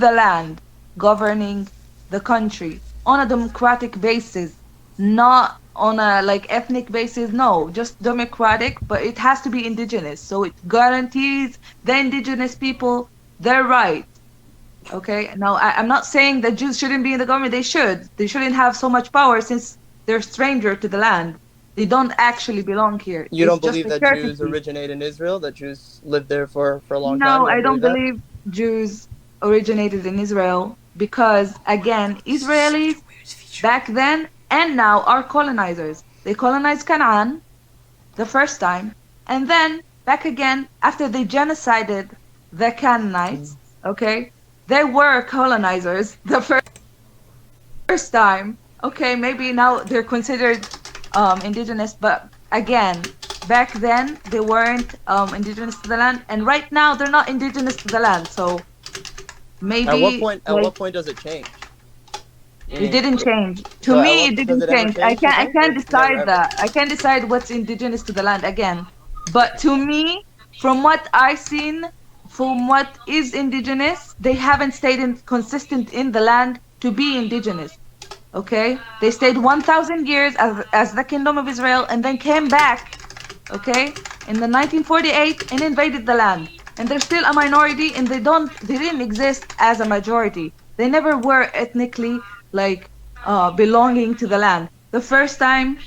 the land, governing the country on a democratic basis, not on a like ethnic basis. No, just democratic, but it has to be indigenous. So it guarantees the indigenous people their right. Okay. Now I'm not saying that Jews shouldn't be in the government. They should. They shouldn't have so much power since they're stranger to the land. They don't actually belong here. You It's don't just believe a that Jews courtesy. originate in Israel? That Jews lived there for a long time? No, You don't I believe don't that? believe Jews originated in Israel because, again, Israelis back then and now are colonizers. They colonized Canaan the first time, and then back again after they genocided the Canaanites. Okay, they were colonizers the first time. Okay, maybe now they're considered indigenous, but again, back then they weren't indigenous to the land, and right now they're not indigenous to the land. So At what maybe point? At like what point does it change? it didn't change. To So at me, what it does didn't it ever change. I change? You can't I think, or can't never decide ever? that. I can't decide what's indigenous to the land again. But to me, from what I've seen, from what is indigenous, they haven't stayed consistent in the land to be indigenous. Okay? They stayed 1,000 years as the Kingdom of Israel and then came back, okay, in the 1948 and invaded the land. And they're still a minority and they didn't exist as a majority. They never were ethnically like belonging to the land. The first time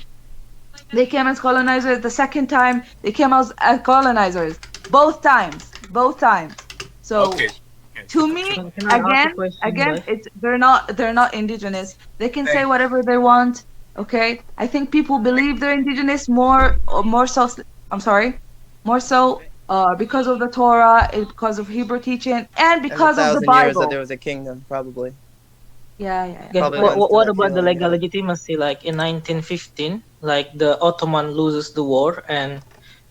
they came as colonizers, the second time they came as colonizers. Both times. Both times. So Okay. Okay. to me, Can I ask a question, again, guys? it's they're not indigenous. They can say Thank whatever they want. Okay, I think people believe they're indigenous more so. I'm sorry, more so because of the Torah, because of Hebrew teaching, and And the because of the 1,000 years that Bible. there was a kingdom, probably. Yeah, yeah, yeah. Guys, Probably what, lends what to what that about the feeling. legal Yeah. legitimacy? Like in 1915, like the Ottoman loses the war, and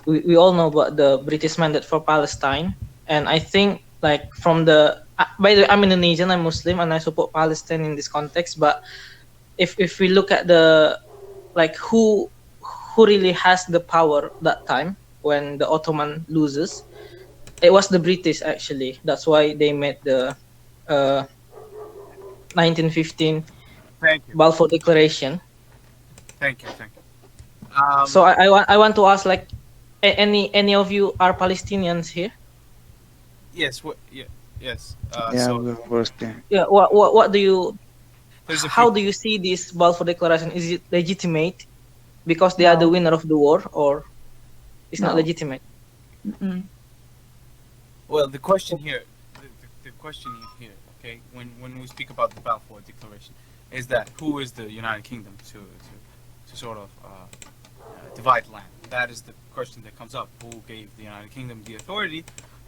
we all know about the British mandate for Palestine. And I think like from the by the way, I'm Indonesian, I'm Muslim, and I support Palestine in this context. But if we look at the like who really has the power that time when the Ottoman loses, it was the British actually. That's why they made the uh 1915 Thank you. Balfour Declaration. Thank you. Thank you. So I want to ask like any of you are Palestinians here? Yes. What? Yeah. Yes. Yeah, So of course. Yeah. Yeah. What do you? there's a How few. do you see this Balfour Declaration? Is it legitimate because they are the No, winner of the war, or it's not no. legitimate? Mm-mm. Well, the question here, the question here, okay, when we speak about the Balfour Declaration, is that who is the United Kingdom to sort of divide land? That is the question that comes up. Who gave the United Kingdom the authority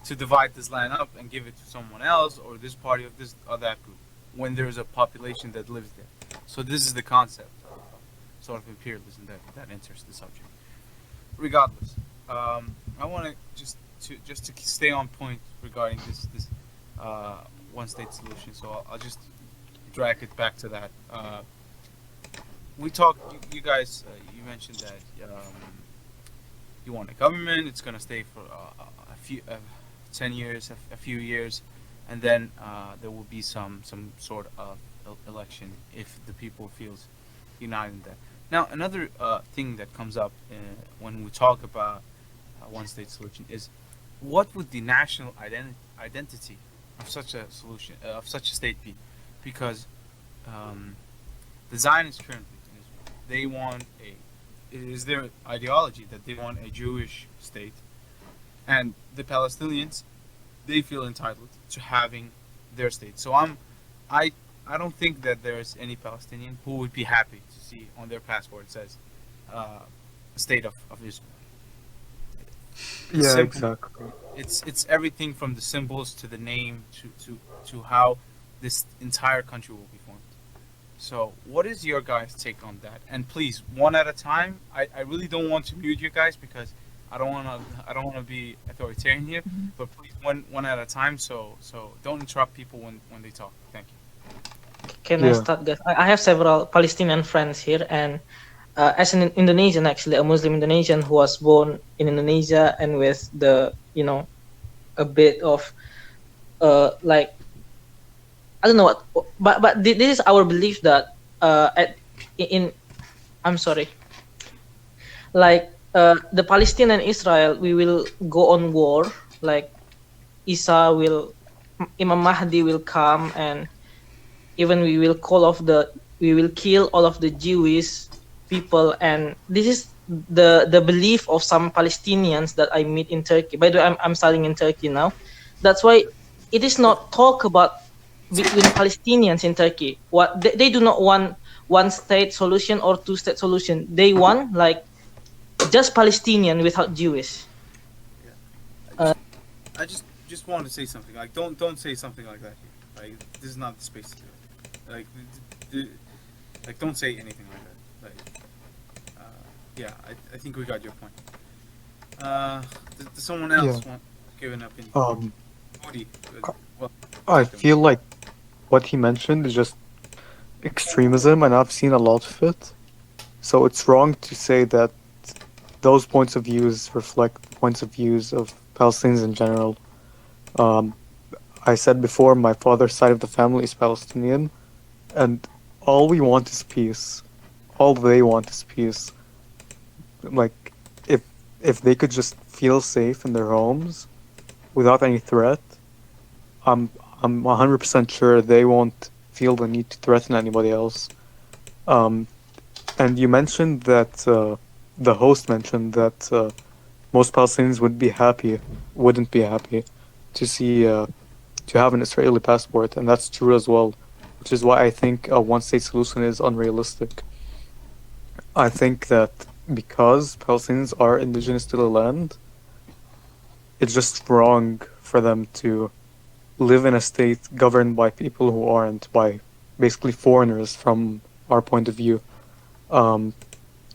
to divide this land up and give it to someone else, or this party of this or that group, when there's a population that lives there? So this is the concept of sort of imperialism that enters the subject. Regardless, I want to just to stay on point regarding this one state solution. So I'll just drag it back to that. We talked. You guys, you mentioned that you want a government. It's gonna stay for a few 10 years, a few years, and then there will be some sort of election if the people feels united in that. Now, another thing that comes up when we talk about one state solution is what would the national identity of such a solution, of such a state be? Because the Zionists currently in Israel, they want it is their ideology that they want a Jewish state, and the Palestinians, they feel entitled to having their state. So I don't think that there's any Palestinian who would be happy to see on their passport it says state of Israel. It's Yeah, simple. exactly. It's everything from the symbols to the name to how this entire country will be formed. So what is your guys' take on that? And please, one at a time. I really don't want to mute you guys because I don't want to be authoritarian here. But please, one at a time. So don't interrupt people when they talk. Thank you. Can I Yeah. start, guys? I have several Palestinian friends here, and as an Indonesian, actually, a Muslim Indonesian who was born in Indonesia and with the, a bit of, like, I don't know what, but this is our belief that in I'm sorry, like the Palestine and Israel, we will go on war. Like Isa will, Imam Mahdi will come, and even we will kill all of the Jewish people. And this is the belief of some Palestinians that I meet in Turkey. By the way, I'm studying in Turkey now. That's why it is not talk about between Palestinians in Turkey. What they do not want one state solution or two state solution. They want like just Palestinian without Jewish. Yeah. I just wanted to say something. Like, don't say something like that here. Like, this is not the space to do it. Like, like, don't say anything like that. Like, yeah, I think we got your point. Does someone else want to give an opinion? Woody, well, I feel like what he mentioned is just extremism, and I've seen a lot of it. So it's wrong to say that those points of views reflect the points of views of Palestinians in general. I said before, my father's side of the family is Palestinian, and all we want is peace. All they want is peace. Like, if they could just feel safe in their homes without any threat, I'm 100% sure they won't feel the need to threaten anybody else. And you mentioned that the host mentioned that most Palestinians wouldn't be happy to see to have an Israeli passport, and that's true as well, which is why I think a one-state solution is unrealistic. I think that because Palestinians are indigenous to the land, it's just wrong for them to live in a state governed by people who aren't, by basically foreigners from our point of view.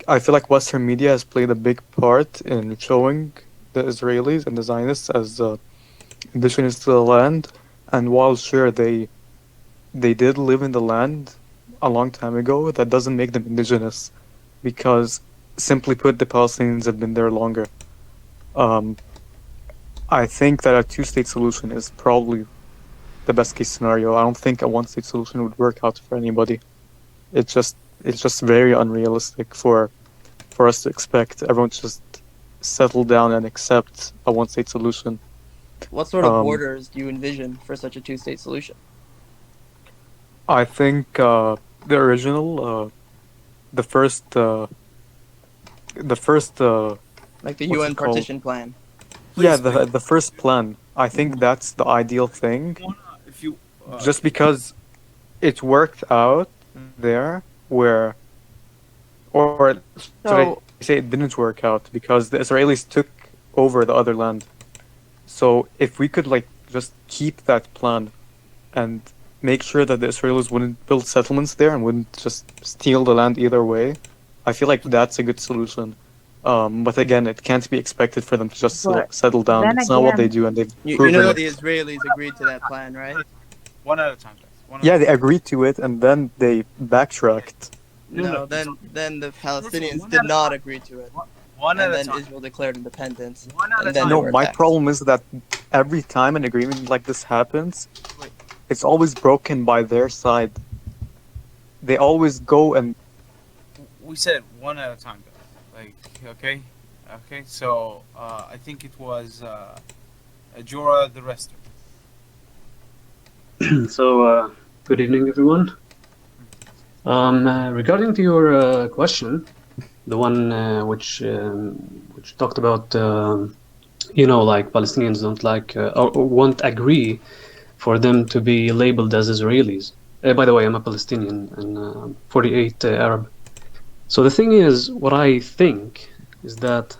I feel like Western media has played a big part in showing the Israelis and the Zionists as indigenous to the land, and while sure they did live in the land a long time ago, that doesn't make them indigenous, because simply put, the Palestinians have been there longer. I think that a two-state solution is probably the best case scenario. I don't think a one-state solution would work out for anybody. It's just very unrealistic for us to expect everyone to just settle down and accept a one-state solution. What sort of borders do you envision for such a two-state solution? I think the original, the first, like the UN partition plan. Yeah, the first plan. I think that's the ideal thing. If you, just because it worked out there, where, or should I say it didn't work out because the Israelis took over the other land. So if we could like just keep that plan and make sure that the Israelis wouldn't build settlements there and wouldn't just steal the land either way, I feel like that's a good solution. But again, it can't be expected for them to just settle down. It's not what they do, and they've you know that the Israelis agreed to that plan, right? One at a time, guys. Yeah, they agreed to it, and then they backtracked. No, then the Palestinians did not agree to it. One at and a then time. Israel declared independence. One at a and then time. they No, were my attacked. problem is that every time an agreement like this happens, it's always broken by their side. They always go and... We said one at a time, guys. Like, okay? So, I think it was Jura the Rester. So, good evening, everyone. Regarding to your question, the one which talked about, like Palestinians don't like or won't agree for them to be labeled as Israelis. By the way, I'm a Palestinian and 48 Arab. So the thing is, what I think is that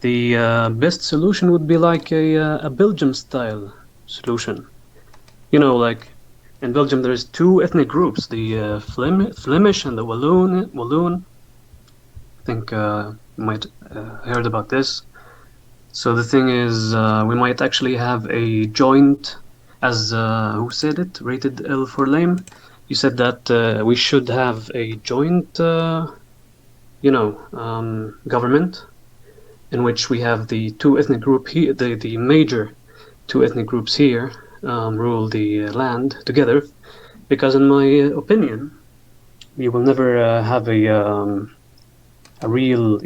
the best solution would be like a Belgium-style solution. Like in Belgium, there's two ethnic groups: the Flemish and the Walloon. I think you might heard about this. So the thing is, we might actually have a joint, as who said it? Rated L for lame. You said that we should have a joint, government, in which we have the two ethnic group here, the major two ethnic groups here, rule the land together, because in my opinion, you will never have a real,